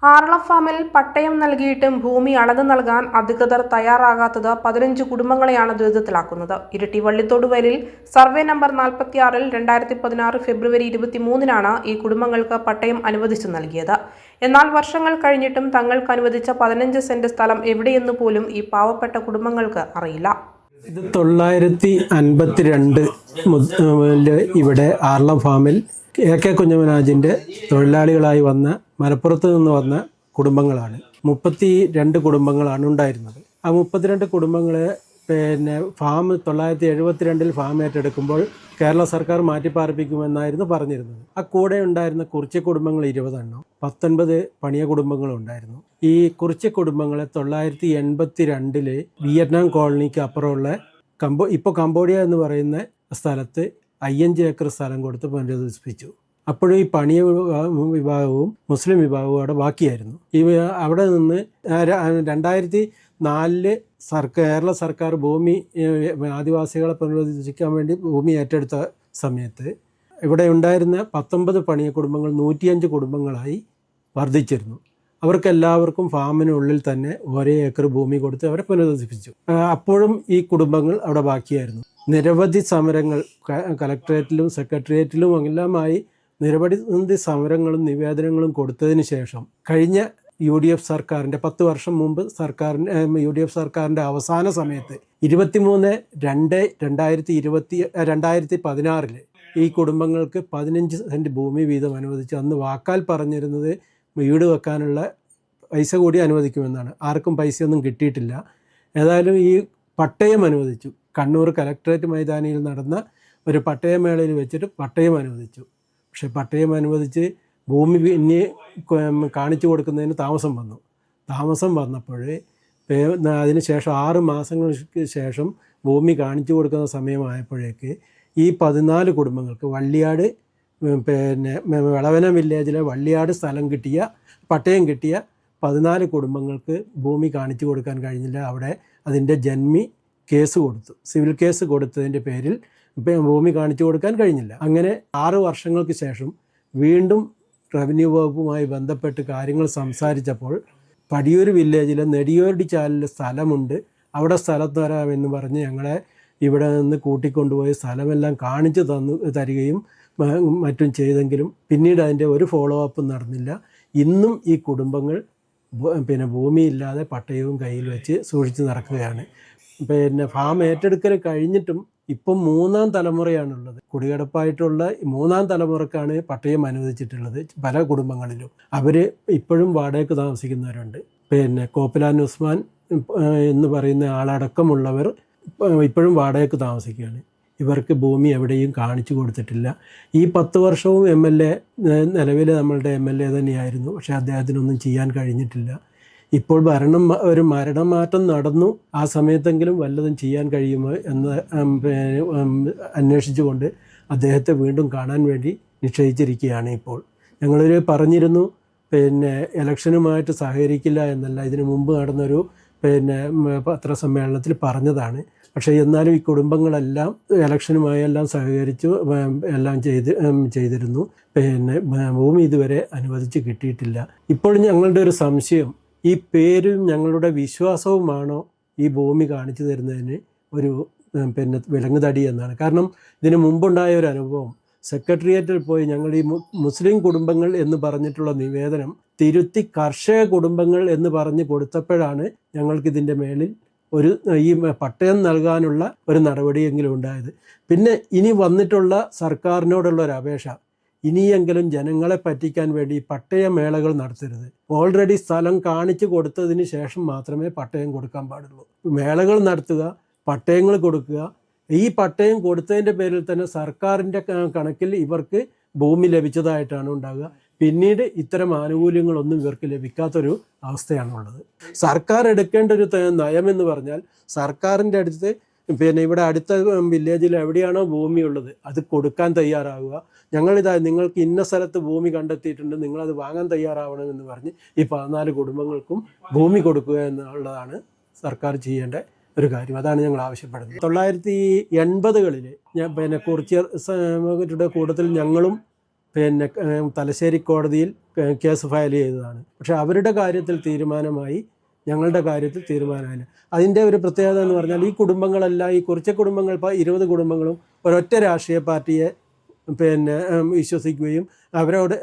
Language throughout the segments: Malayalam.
ആറളം ഫാമിൽ പട്ടയം നൽകിയിട്ടും ഭൂമി അളന്നു നൽകാൻ അധികൃതർ തയ്യാറാകാത്തത് 15 കുടുംബങ്ങളെയാണ് ദുരിതത്തിലാക്കുന്നത്. ഇരിട്ടി വള്ളിത്തോടുവയലിൽ സർവേ നമ്പർ 46-ൽ 2016 ഫെബ്രുവരി 23-നാണ് ഈ കുടുംബങ്ങൾക്ക് പട്ടയം അനുവദിച്ചു നൽകിയത്. എന്നാൽ വർഷങ്ങൾ കഴിഞ്ഞിട്ടും തങ്ങൾക്ക് അനുവദിച്ച 15 സെന്റ് സ്ഥലം എവിടെയെന്ന് പോലും ഈ പാവപ്പെട്ട കുടുംബങ്ങൾക്ക് അറിയില്ല. ഇത് 952 ഇവിടെ ആറളം ഫാമിൽ AK കുഞ്ഞമനാജിൻ്റെ തൊഴിലാളികളായി വന്ന മലപ്പുറത്ത് നിന്ന് വന്ന കുടുംബങ്ങളാണ്. 32 കുടുംബങ്ങളാണ് ഉണ്ടായിരുന്നത്. ആ 32 കുടുംബങ്ങളെ ഫാം 972-ൽ ഫാം ഏറ്റെടുക്കുമ്പോൾ കേരള സർക്കാർ മാറ്റിപ്പാർപ്പിക്കുമെന്നായിരുന്നു പറഞ്ഞിരുന്നത്. ആ കൂടെ ഉണ്ടായിരുന്ന കുറിച്യ കുടുംബങ്ങൾ 20 എണ്ണം, 19 പണിയ കുടുംബങ്ങളും ഉണ്ടായിരുന്നു. ഈ കുറിച്യ കുടുംബങ്ങളെ 982-ൽ വിയറ്റ്നാം കോളനിക്ക് അപ്പുറമുള്ള ഇപ്പോൾ കംബോഡിയ എന്ന് പറയുന്ന സ്ഥലത്ത് 5 ഏക്കർ സ്ഥലം കൊടുത്ത് പുനരധിവസിപ്പിച്ചു. അപ്പോഴും ഈ പണിയ വിഭാഗവും മുസ്ലിം വിഭാഗവും അവിടെ ബാക്കിയായിരുന്നു. അവിടെ നിന്ന് 2004-ൽ കേരള സർക്കാർ ഭൂമി ആദിവാസികളെ പുനരധിവസിക്കാൻ വേണ്ടി ഭൂമി ഏറ്റെടുത്ത സമയത്ത് ഇവിടെ ഉണ്ടായിരുന്ന 19 പണിയ കുടുംബങ്ങൾ 105 കുടുംബങ്ങളായി വർദ്ധിച്ചിരുന്നു. അവർക്കെല്ലാവർക്കും ഫാമിനുള്ളിൽ തന്നെ 1 ഏക്കർ ഭൂമി കൊടുത്ത് അവരെ പുനരധിവസിപ്പിച്ചു. അപ്പോഴും ഈ കുടുംബങ്ങൾ അവിടെ ബാക്കിയായിരുന്നു. നിരവധി സമരങ്ങൾ കലക്ട്രേറ്റിലും സെക്രട്ടേറിയറ്റിലും എല്ലാമായി നിരവധി സമരങ്ങളും നിവേദനങ്ങളും കൊടുത്തതിന് ശേഷം കഴിഞ്ഞ UDF സർക്കാരിൻ്റെ 10 വർഷം മുമ്പ് UDF സർക്കാരിൻ്റെ അവസാന സമയത്ത് 23/2/2016 ഈ കുടുംബങ്ങൾക്ക് 15 സെന്റ് ഭൂമി വീതം അനുവദിച്ച് അന്ന് വാക്കാൽ പറഞ്ഞിരുന്നത് വീട് വെക്കാനുള്ള പൈസ കൂടി അനുവദിക്കുമെന്നാണ്. ആർക്കും പൈസയൊന്നും കിട്ടിയിട്ടില്ല. ഏതായാലും ഈ പട്ടയം അനുവദിച്ചു. കണ്ണൂർ കലക്ട്രേറ്റ് മൈതാനിയിൽ നടന്ന ഒരു പട്ടയമേളയിൽ വെച്ചിട്ട് പട്ടയം അനുവദിച്ചു. പക്ഷെ പട്ടയം അനുവദിച്ച് ഭൂമി പിന്നെ കാണിച്ചു കൊടുക്കുന്നതിന് താമസം വന്നപ്പോൾ അതിന് ശേഷം 6 മാസങ്ങൾക്ക് ശേഷം ഭൂമി കാണിച്ചു കൊടുക്കുന്ന സമയമായപ്പോഴേക്ക് ഈ 14 കുടുംബങ്ങൾക്ക് വള്ളിയാട് വളവന വില്ലേജിലെ വള്ളിയാട് പട്ടയം കിട്ടിയ 14 കുടുംബങ്ങൾക്ക് ഭൂമി കാണിച്ചു കൊടുക്കാൻ കഴിഞ്ഞില്ല. അവിടെ അതിൻ്റെ ജന്മി കേസ് കൊടുത്തു. സിവിൽ കേസ് കൊടുത്തതിൻ്റെ പേരിൽ ഭൂമി കാണിച്ചു കൊടുക്കാൻ കഴിഞ്ഞില്ല. അങ്ങനെ 6 വർഷങ്ങൾക്ക് ശേഷം വീണ്ടും റവന്യൂ വകുപ്പുമായി ബന്ധപ്പെട്ട് കാര്യങ്ങൾ സംസാരിച്ചപ്പോൾ പടിയൂർ വില്ലേജിലെ നെടിയോടിച്ചാലിൽ സ്ഥലമുണ്ട്, അവിടെ സ്ഥലം തരാമെന്ന് പറഞ്ഞ് ഞങ്ങളെ ഇവിടെ നിന്ന് കൂട്ടിക്കൊണ്ടുപോയി സ്ഥലമെല്ലാം കാണിച്ചു തരികയും മറ്റും ചെയ്തെങ്കിലും പിന്നീട് അതിൻ്റെ ഒരു ഫോളോ അപ്പ് നടന്നില്ല. ഇന്നും ഈ കുടുംബങ്ങൾ ഭൂമിയില്ലാതെ പട്ടയവും കയ്യിൽ വെച്ച് സൂക്ഷിച്ച് നടക്കുകയാണ്. ഫാം ഏറ്റെടുക്കൽ കഴിഞ്ഞിട്ടും ഇപ്പം 3ാം തലമുറയാണുള്ളത്. കുടികിടപ്പായിട്ടുള്ള 3ാം തലമുറക്കാണ് പട്ടയം അനുവദിച്ചിട്ടുള്ളത് പല കുടുംബങ്ങളിലും. അവർ ഇപ്പോഴും വാടകയ്ക്ക് താമസിക്കുന്നവരുണ്ട്. കോപ്പിലാൻ ഉസ്മാൻ എന്ന് പറയുന്ന ആളടക്കമുള്ളവർ ഇപ്പോഴും വാടകയ്ക്ക് താമസിക്കുകയാണ്. ഇവർക്ക് ഭൂമി എവിടെയും കാണിച്ചു കൊടുത്തിട്ടില്ല. ഈ 10 വർഷവും MLA നിലവിൽ നമ്മളുടെ MLA തന്നെയായിരുന്നു. പക്ഷേ അദ്ദേഹത്തിനൊന്നും ചെയ്യാൻ കഴിഞ്ഞിട്ടില്ല. ഇപ്പോൾ ഒരു മരണമാറ്റം നടന്നു. ആ സമയത്തെങ്കിലും വല്ലതും ചെയ്യാൻ കഴിയുമോ എന്ന് അന്വേഷിച്ചുകൊണ്ട് അദ്ദേഹത്തെ വീണ്ടും കാണാൻ വേണ്ടി നിശ്ചയിച്ചിരിക്കുകയാണ്. ഇപ്പോൾ ഞങ്ങളൊരു പറഞ്ഞിരുന്നു ഇലക്ഷനുമായിട്ട് സഹകരിക്കില്ല എന്നല്ല, ഇതിനു മുമ്പ് നടന്നൊരു പത്രസമ്മേളനത്തിൽ പറഞ്ഞതാണ്. പക്ഷേ എന്നാലും ഈ കുടുംബങ്ങളെല്ലാം ഇലക്ഷനുമായി എല്ലാം സഹകരിച്ചു എല്ലാം ചെയ്തിരുന്നു. ഭൂമി ഇതുവരെ അനുവദിച്ച് കിട്ടിയിട്ടില്ല. ഇപ്പോൾ ഞങ്ങളുടെ ഒരു സംശയം, ഈ പേരും ഞങ്ങളുടെ വിശ്വാസവുമാണോ ഈ ഭൂമി കാണിച്ചു തരുന്നതിന് ഒരു വിലങ്ങുതടി എന്നാണ്. കാരണം ഇതിന് മുമ്പുണ്ടായ ഒരു അനുഭവം, സെക്രട്ടേറിയറ്റിൽ പോയി ഞങ്ങൾ ഈ മുസ്ലിം കുടുംബങ്ങൾ എന്ന് പറഞ്ഞിട്ടുള്ള നിവേദനം തിരുത്തി കർഷക കുടുംബങ്ങൾ എന്ന് പറഞ്ഞ് കൊടുത്തപ്പോഴാണ് ഞങ്ങൾക്കിതിൻ്റെ മേലിൽ ഈ പട്ടയം നൽകാനുള്ള ഒരു നടപടിയെങ്കിലും ഉണ്ടായത്. പിന്നെ ഇനി വന്നിട്ടുള്ള സർക്കാരിനോടുള്ള ഒരു അപേക്ഷ, ഇനിയെങ്കിലും ജനങ്ങളെ പറ്റിക്കാൻ വേണ്ടി പട്ടയമേളകൾ നടത്തരുത്. ഓൾറെഡി സ്ഥലം കാണിച്ചു കൊടുത്തതിന് ശേഷം മാത്രമേ പട്ടയം കൊടുക്കാൻ പാടുള്ളൂ. മേളകൾ നടത്തുക, പട്ടയങ്ങൾ കൊടുക്കുക. ഈ പട്ടയം കൊടുത്തതിൻ്റെ പേരിൽ തന്നെ സർക്കാരിൻ്റെ കണക്കിൽ ഇവർക്ക് ഭൂമി ലഭിച്ചതായിട്ടാണ് ഉണ്ടാകുക. പിന്നീട് ഇത്തരം ആനുകൂല്യങ്ങളൊന്നും ഇവർക്ക് ലഭിക്കാത്തൊരു അവസ്ഥയാണുള്ളത്. സർക്കാർ എടുക്കേണ്ട ഒരു നയമെന്ന് പറഞ്ഞാൽ, സർക്കാരിൻ്റെ അടുത്ത് ഇവിടെ അടുത്ത വില്ലേജിൽ എവിടെയാണോ ഭൂമിയുള്ളത് അത് കൊടുക്കാൻ തയ്യാറാവുക. നിങ്ങൾക്ക് ഇന്ന സ്ഥലത്ത് ഭൂമി കണ്ടെത്തിയിട്ടുണ്ട്, നിങ്ങളത് വാങ്ങാൻ തയ്യാറാവണമെന്ന് പറഞ്ഞ് ഈ 14 കുടുംബങ്ങൾക്കും ഭൂമി കൊടുക്കുക എന്നുള്ളതാണ് സർക്കാർ ചെയ്യേണ്ട ഒരു കാര്യം. അതാണ് ഞങ്ങൾ ആവശ്യപ്പെടുന്നത്. 1980-കളിൽ കുറിച്യരുടെ കൂട്ടത്തിൽ ഞങ്ങളും പിന്നെ തലശ്ശേരി കോടതിയിൽ കേസ് ഫയൽ ചെയ്തതാണ്. പക്ഷേ അവരുടെ കാര്യത്തിൽ തീരുമാനമായി, ഞങ്ങളുടെ കാര്യത്തിൽ തീരുമാനമായില്ല. അതിൻ്റെ ഒരു പ്രത്യേകത എന്ന് പറഞ്ഞാൽ ഈ കുടുംബങ്ങളെല്ലാം, ഈ കുറച്ച് കുടുംബങ്ങൾ, ഇപ്പോൾ 20 കുടുംബങ്ങളും ഒരൊറ്റ രാഷ്ട്രീയ പാർട്ടിയെ പിന്നെ വിശ്വസിക്കുകയും അവരോട്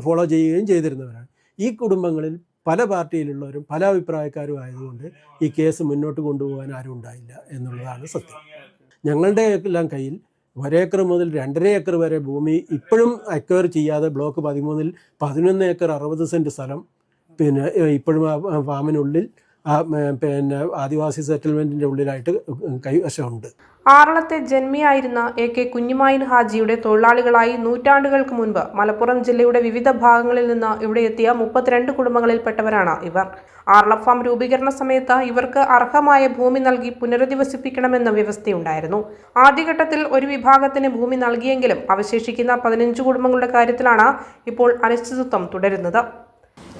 ഫോളോ ചെയ്യുകയും ചെയ്തിരുന്നവരാണ്. ഈ കുടുംബങ്ങളിൽ പല പാർട്ടിയിലുള്ളവരും പല അഭിപ്രായക്കാരും ആയതുകൊണ്ട് ഈ കേസ് മുന്നോട്ട് കൊണ്ടുപോകാൻ ആരും ഉണ്ടായില്ല എന്നുള്ളതാണ് സത്യം. ഞങ്ങളുടെ എല്ലാം കയ്യിൽ 1 ഏക്കർ മുതൽ 2.5 ഏക്കർ വരെ ഭൂമി ഇപ്പോഴും അക്വയർ ചെയ്യാതെ ബ്ലോക്ക് 13-ൽ 11 ഏക്കർ 60 സെൻറ്റ് സ്ഥലം പിന്നെ ഇപ്പോഴും ആ ഫാമിനുള്ളിൽ പിന്നെ ആദിവാസി സെറ്റിൽമെൻറ്റിൻ്റെ ഉള്ളിലായിട്ട് കൈവശമുണ്ട്. ആറളത്തെ ജന്മിയായിരുന്ന AK കുഞ്ഞുമായിൻ ഹാജിയുടെ തൊഴിലാളികളായി നൂറ്റാണ്ടുകൾക്ക് മുൻപ് മലപ്പുറം ജില്ലയുടെ വിവിധ ഭാഗങ്ങളിൽ നിന്ന് ഇവിടെ എത്തിയ 32 കുടുംബങ്ങളിൽപ്പെട്ടവരാണ് ഇവർ. ആറള ഫാം രൂപീകരണ സമയത്ത് ഇവർക്ക് അർഹമായ ഭൂമി നൽകി പുനരധിവസിപ്പിക്കണമെന്ന വ്യവസ്ഥയുണ്ടായിരുന്നു. ആദ്യഘട്ടത്തിൽ ഒരു വിഭാഗത്തിന് ഭൂമി നൽകിയെങ്കിലും അവശേഷിക്കുന്ന 15 കുടുംബങ്ങളുടെ കാര്യത്തിലാണ് ഇപ്പോൾ അനിശ്ചിതത്വം തുടരുന്നത്.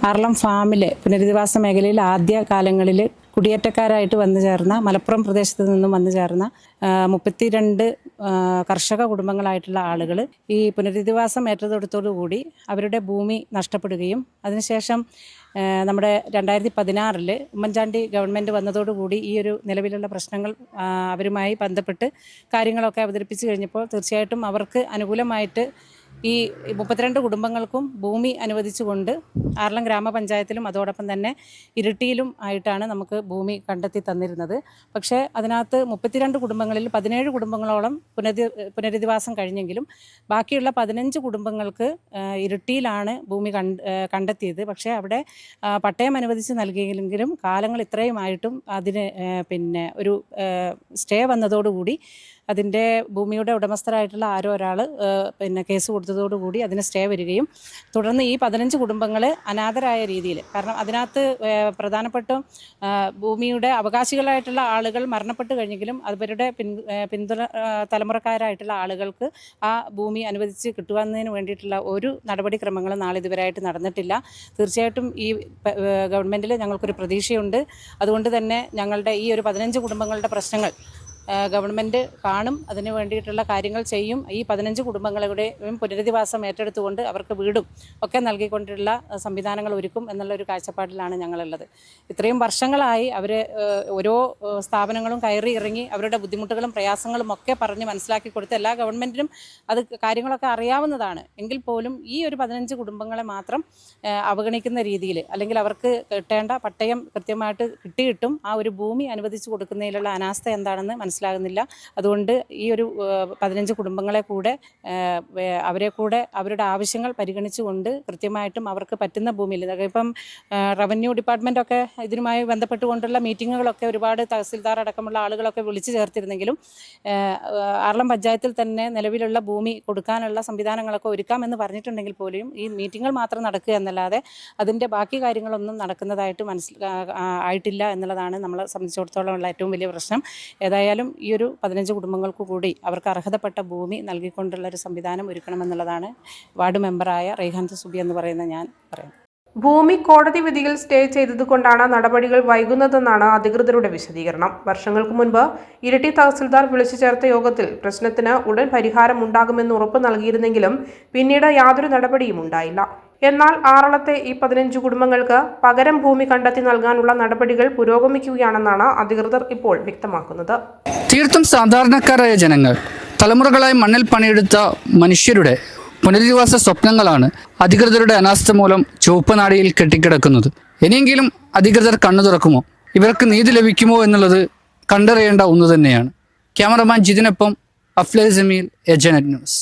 ആറളം ഫാമിലെ പുനരധിവാസ മേഖലയിൽ ആദ്യ കാലങ്ങളിൽ കുടിയേറ്റക്കാരായിട്ട് വന്നു ചേർന്ന, മലപ്പുറം പ്രദേശത്ത് നിന്നും വന്നു ചേർന്ന 32 കർഷക കുടുംബങ്ങളായിട്ടുള്ള ആളുകൾ ഈ പുനരധിവാസം ഏറ്റെടുത്തോടുകൂടി അവരുടെ ഭൂമി നഷ്ടപ്പെടുകയും അതിനുശേഷം നമ്മുടെ 2016 ഉമ്മൻചാണ്ടി ഗവൺമെൻറ് വന്നതോടുകൂടി ഈ ഒരു നിലവിലുള്ള പ്രശ്നങ്ങൾ അവരുമായി ബന്ധപ്പെട്ട് കാര്യങ്ങളൊക്കെ അവതരിപ്പിച്ച് കഴിഞ്ഞപ്പോൾ തീർച്ചയായിട്ടും അവർക്ക് അനുകൂലമായിട്ട് ഈ 32 കുടുംബങ്ങൾക്കും ഭൂമി അനുവദിച്ചുകൊണ്ട് ആറളം ഗ്രാമപഞ്ചായത്തിലും അതോടൊപ്പം തന്നെ ഇരിട്ടിയിലും ആയിട്ടാണ് നമുക്ക് ഭൂമി കണ്ടെത്തി തന്നിരുന്നത്. പക്ഷേ അതിനകത്ത് 32 കുടുംബങ്ങളിൽ 17 കുടുംബങ്ങളോളം പുനരധിവാസം കഴിഞ്ഞെങ്കിലും ബാക്കിയുള്ള 15 കുടുംബങ്ങൾക്ക് ഇരിട്ടിയിലാണ് ഭൂമി കണ്ടെത്തിയത്. പക്ഷേ അവിടെ പട്ടയം അനുവദിച്ച് നൽകിയെങ്കിലും കാലങ്ങൾ ഇത്രയുമായിട്ടും അതിന് പിന്നെ ഒരു സ്റ്റേ വന്നതോടുകൂടി അതിൻ്റെ ഭൂമിയുടെ ഉടമസ്ഥരായിട്ടുള്ള ആരോ ഒരാൾ പിന്നെ കേസ് കൊടുത്തതോടുകൂടി അതിന് സ്റ്റേ വരികയും തുടർന്ന് ഈ 15 കുടുംബങ്ങൾ അനാഥരായ രീതിയിൽ, കാരണം അതിനകത്ത് പ്രധാനപ്പെട്ട ഭൂമിയുടെ അവകാശികളായിട്ടുള്ള ആളുകൾ മരണപ്പെട്ട് കഴിഞ്ഞെങ്കിലും അവരുടെ തലമുറക്കാരായിട്ടുള്ള ആളുകൾക്ക് ആ ഭൂമി അനുവദിച്ച് കിട്ടുവാന്നതിന് വേണ്ടിയിട്ടുള്ള ഒരു നടപടിക്രമങ്ങളും നാളിതുവരെയായിട്ട് നടന്നിട്ടില്ല. തീർച്ചയായിട്ടും ഈ ഗവൺമെൻറ്റിൽ ഞങ്ങൾക്കൊരു പ്രതീക്ഷയുണ്ട്. അതുകൊണ്ട് തന്നെ ഞങ്ങളുടെ ഈ ഒരു 15 കുടുംബങ്ങളുടെ പ്രശ്നങ്ങൾ ഗവൺമെൻറ് കാണും, അതിന് വേണ്ടിയിട്ടുള്ള കാര്യങ്ങൾ ചെയ്യും. ഈ 15 കുടുംബങ്ങളുടെയും പുനരധിവാസം ഏറ്റെടുത്തുകൊണ്ട് അവർക്ക് വീടും ഒക്കെ നൽകിക്കൊണ്ടുള്ള സംവിധാനങ്ങൾ ഒരുക്കും എന്നുള്ളൊരു കാഴ്ചപ്പാടിലാണ് ഞങ്ങളുള്ളത്. ഇത്രയും വർഷങ്ങളായി അവർ ഓരോ സ്ഥാപനങ്ങളും കയറി ഇറങ്ങി അവരുടെ ബുദ്ധിമുട്ടുകളും പ്രയാസങ്ങളും ഒക്കെ പറഞ്ഞ് മനസ്സിലാക്കി കൊടുത്ത് എല്ലാ ഗവൺമെൻറ്റിനും അത് കാര്യങ്ങളൊക്കെ അറിയാവുന്നതാണ്. എങ്കിൽ പോലും ഈ ഒരു 15 കുടുംബങ്ങളെ മാത്രം അവഗണിക്കുന്ന രീതിയിൽ, അല്ലെങ്കിൽ അവർക്ക് കിട്ടേണ്ട പട്ടയം കൃത്യമായിട്ട് കിട്ടിയിട്ടും ആ ഒരു ഭൂമി അനുവദിച്ചു കൊടുക്കുന്നതിലുള്ള അനാസ്ഥ എന്താണെന്ന് മനസ്സിലാകുന്നില്ല. അതുകൊണ്ട് ഈ ഒരു 15 കുടുംബങ്ങളെ കൂടെ അവരെ കൂടെ അവരുടെ ആവശ്യങ്ങൾ പരിഗണിച്ചുകൊണ്ട് കൃത്യമായിട്ടും അവർക്ക് പറ്റുന്ന ഭൂമിയിൽ, ഇപ്പം റവന്യൂ ഡിപ്പാർട്ട്മെൻറ്റൊക്കെ ഇതിനുമായി ബന്ധപ്പെട്ടുകൊണ്ടുള്ള മീറ്റിങ്ങുകളൊക്കെ ഒരുപാട് തഹസിൽദാർ അടക്കമുള്ള ആളുകളൊക്കെ വിളിച്ചു ചേർത്തിരുന്നെങ്കിലും ആറളം പഞ്ചായത്തിൽ തന്നെ നിലവിലുള്ള ഭൂമി കൊടുക്കാനുള്ള സംവിധാനങ്ങളൊക്കെ ഒരുക്കാമെന്ന് പറഞ്ഞിട്ടുണ്ടെങ്കിൽ പോലും ഈ മീറ്റിങ്ങുകൾ മാത്രം നടക്കുക എന്നല്ലാതെ അതിൻ്റെ ബാക്കി കാര്യങ്ങളൊന്നും നടക്കുന്നതായിട്ട് ആയിട്ടില്ല എന്നുള്ളതാണ് നമ്മളെ സംബന്ധിച്ചിടത്തോളം ഉള്ള ഏറ്റവും വലിയ പ്രശ്നം. ഏതായാലും ഈ ഒരു 15 കുടുംബങ്ങൾക്ക് കൂടി അവർക്ക് അർഹതപ്പെട്ട ഭൂമി നൽകിക്കൊണ്ടുള്ളൊരു സംവിധാനം ഒരുക്കണമെന്നുള്ളതാണ് വാർഡ് മെമ്പറായ റെയ്ഹാനത്ത് സുബി എന്ന് പറയുന്ന ഞാൻ പറയുന്നത്. ഭൂമി കോടതി വിധിയിൽ സ്റ്റേ ചെയ്തതുകൊണ്ടാണ് നടപടികൾ വൈകുന്നതെന്നാണ് അധികൃതരുടെ വിശദീകരണം. വർഷങ്ങൾക്ക് മുൻപ് ഇരിട്ടി തഹസിൽദാർ വിളിച്ചു ചേർത്ത യോഗത്തിൽ പ്രശ്നത്തിന് ഉടൻ പരിഹാരം ഉണ്ടാകുമെന്ന് ഉറപ്പ് നൽകിയിരുന്നെങ്കിലും പിന്നീട് യാതൊരു നടപടിയും ഉണ്ടായില്ല. എന്നാൽ ആറളത്തെ ഈ 15 കുടുംബങ്ങൾക്ക് പകരം ഭൂമി കണ്ടെത്തി നൽകാനുള്ള നടപടികൾ പുരോഗമിക്കുകയാണെന്നാണ് അധികൃതർ ഇപ്പോൾ വ്യക്തമാക്കുന്നത്. തീർത്തും സാധാരണക്കാരായ ജനങ്ങൾ, തലമുറകളായി മണ്ണിൽ പണിയെടുത്ത മനുഷ്യരുടെ പുനരധിവാസ സ്വപ്നങ്ങളാണ് അധികൃതരുടെ അനാസ്ഥ മൂലം ചുവപ്പ് നാടിയിൽ കെട്ടിക്കിടക്കുന്നത്. ഇനിയെങ്കിലും അധികൃതർ കണ്ണു തുറക്കുമോ, ഇവർക്ക് നീതി ലഭിക്കുമോ എന്നുള്ളത് കണ്ടറിയേണ്ട ഒന്ന് തന്നെയാണ്. ക്യാമറമാൻ ജിതിനൊപ്പം അഫ്ലേ ജമീൽ, ഏജന്റ് ന്യൂസ്.